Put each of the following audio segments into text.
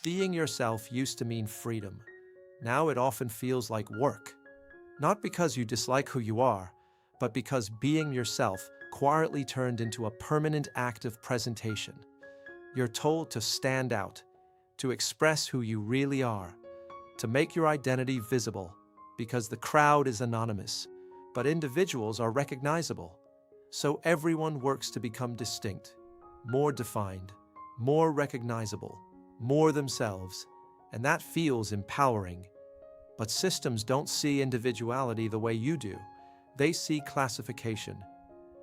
Being yourself used to mean freedom. Now it often feels like work. Not because you dislike who you are, but because being yourself quietly turned into a permanent act of presentation. You're told to stand out, to express who you really are, to make your identity visible, because the crowd is anonymous, but individuals are recognizable. So everyone works to become distinct, more defined, more recognizable, more themselves, and that feels empowering. But systems don't see individuality the way you do. They see classification,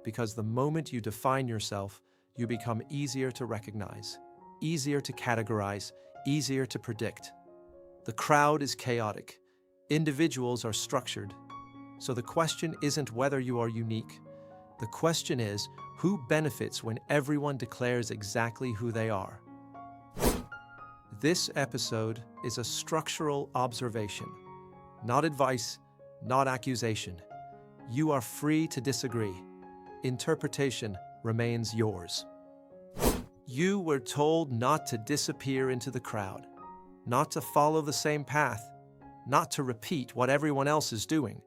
because the moment you define yourself, you become easier to recognize, easier to categorize, easier to predict. The crowd is chaotic. Individuals are structured. So the question isn't whether you are unique. The question is, who benefits when everyone declares exactly who they are? This episode is a structural observation, not advice, not accusation. You are free to disagree. Interpretation remains yours. You were told not to disappear into the crowd, not to follow the same path, not to repeat what everyone else is doing.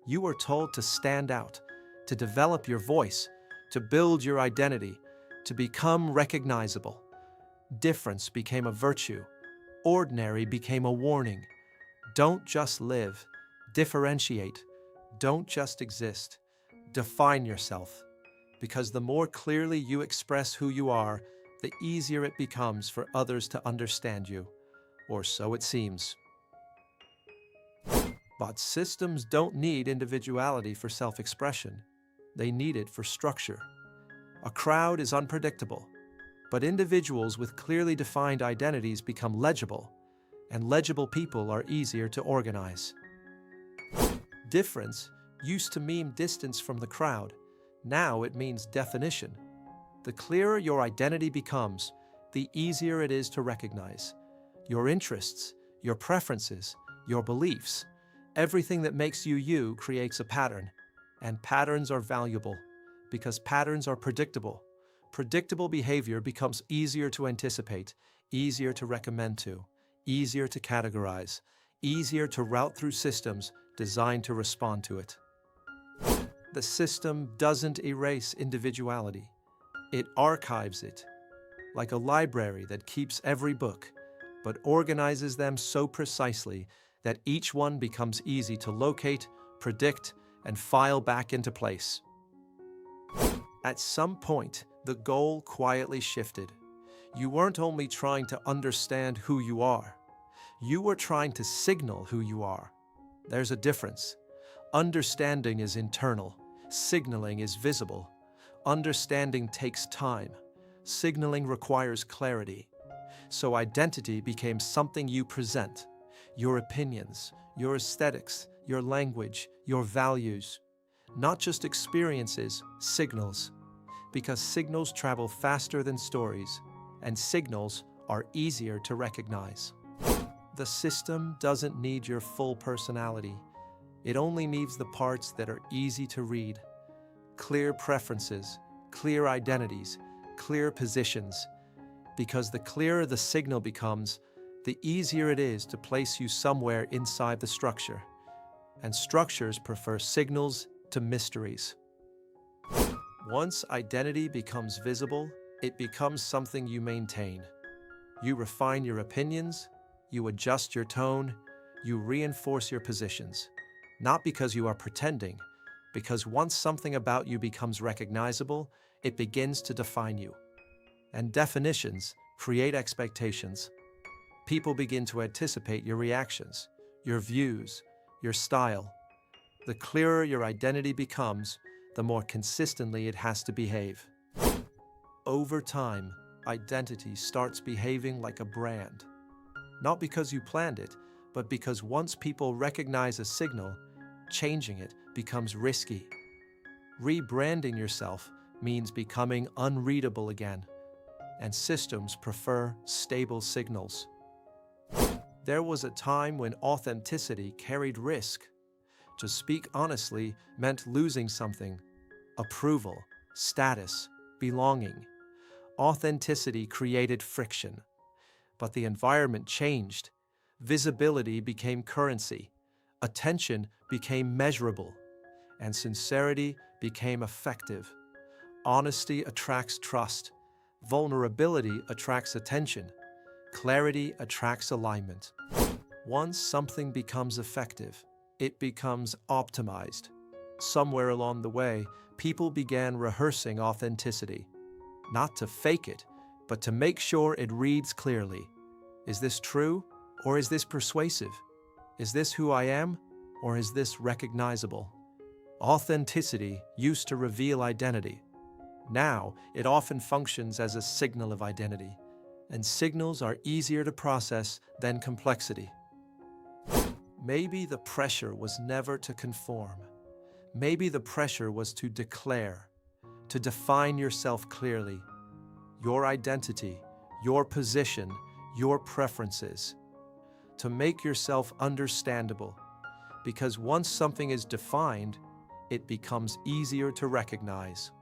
You were told to stand out, to develop your voice, to build your identity, to become recognizable. Difference became a virtue. Ordinary became a warning. Don't just live. Differentiate. Don't just exist. Define yourself. Because the more clearly you express who you are, the easier it becomes for others to understand you. Or so it seems. But systems don't need individuality for self-expression. They need it for structure. A crowd is unpredictable, but individuals with clearly defined identities become legible, and legible people are easier to organize. Difference used to mean distance from the crowd. Now it means definition. The clearer your identity becomes, the easier it is to recognize. Your interests, your preferences, your beliefs, everything that makes you you creates a pattern. And patterns are valuable because patterns are predictable. Predictable behavior becomes easier to anticipate, easier to recommend to, easier to categorize, easier to route through systems designed to respond to it. The system doesn't erase individuality. It archives it, like a library that keeps every book, but organizes them so precisely that each one becomes easy to locate, predict, and file back into place. At some point, the goal quietly shifted. You weren't only trying to understand who you are, you were trying to signal who you are. There's a difference. Understanding is internal, signaling is visible. Understanding takes time. Signaling requires clarity. So identity became something you present. Your opinions, your aesthetics, your language, your values. Not just experiences, signals. Because signals travel faster than stories, and signals are easier to recognize. The system doesn't need your full personality. It only needs the parts that are easy to read. Clear preferences, clear identities, clear positions. Because the clearer the signal becomes, the easier it is to place you somewhere inside the structure. And structures prefer signals to mysteries. Once identity becomes visible, it becomes something you maintain. You refine your opinions, you adjust your tone, you reinforce your positions. Not because you are pretending, because once something about you becomes recognizable, it begins to define you. And definitions create expectations. People begin to anticipate your reactions, your views, your style. The clearer your identity becomes, the more consistently it has to behave. Over time, identity starts behaving like a brand. Not because you planned it, but because once people recognize a signal, changing it becomes risky. Rebranding yourself means becoming unreadable again, and systems prefer stable signals. There was a time when authenticity carried risk. To speak honestly meant losing something: approval, status, belonging. Authenticity created friction. But the environment changed. Visibility became currency. Attention became measurable. And sincerity became effective. Honesty attracts trust. Vulnerability attracts attention. Clarity attracts alignment. Once something becomes effective, it becomes optimized. Somewhere along the way, people began rehearsing authenticity. Not to fake it, but to make sure it reads clearly. Is this true, or is this persuasive? Is this who I am, or is this recognizable? Authenticity used to reveal identity. Now, it often functions as a signal of identity, and signals are easier to process than complexity. Maybe the pressure was never to conform. Maybe the pressure was to declare, to define yourself clearly, your identity, your position, your preferences, to make yourself understandable, because once something is defined, it becomes easier to recognize,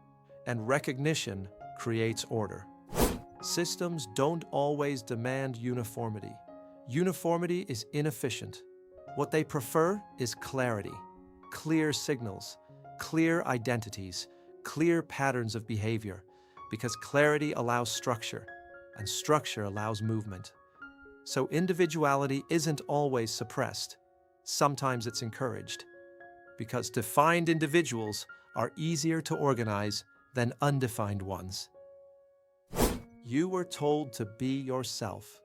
and recognition creates order. Systems don't always demand uniformity. Uniformity is inefficient. What they prefer is clarity, clear signals, clear identities, clear patterns of behavior, because clarity allows structure, and structure allows movement. So individuality isn't always suppressed. Sometimes it's encouraged, because defined individuals are easier to organize than undefined ones. You were told to be yourself,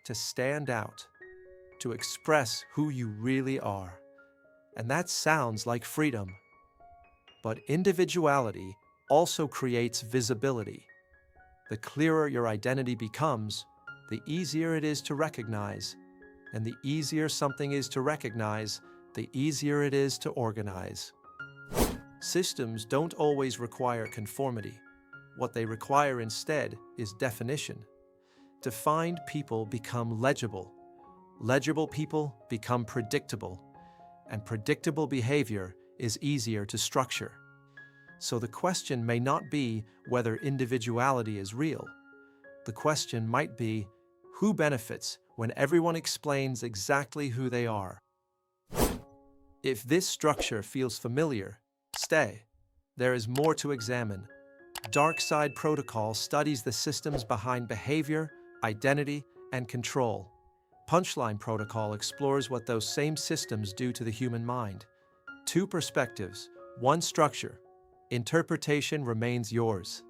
to stand out, to express who you really are. And that sounds like freedom. But individuality also creates visibility. The clearer your identity becomes, the easier it is to recognize. And the easier something is to recognize, the easier it is to organize. Systems don't always require conformity. What they require instead is definition. Defined people become legible. Legible people become predictable. And predictable behavior is easier to structure. So the question may not be whether individuality is real. The question might be, who benefits when everyone explains exactly who they are? If this structure feels familiar, stay. There is more to examine. Dark Side Protocol studies the systems behind behavior, identity, and control. Punchline Protocol explores what those same systems do to the human mind. Two perspectives, one structure. Interpretation remains yours.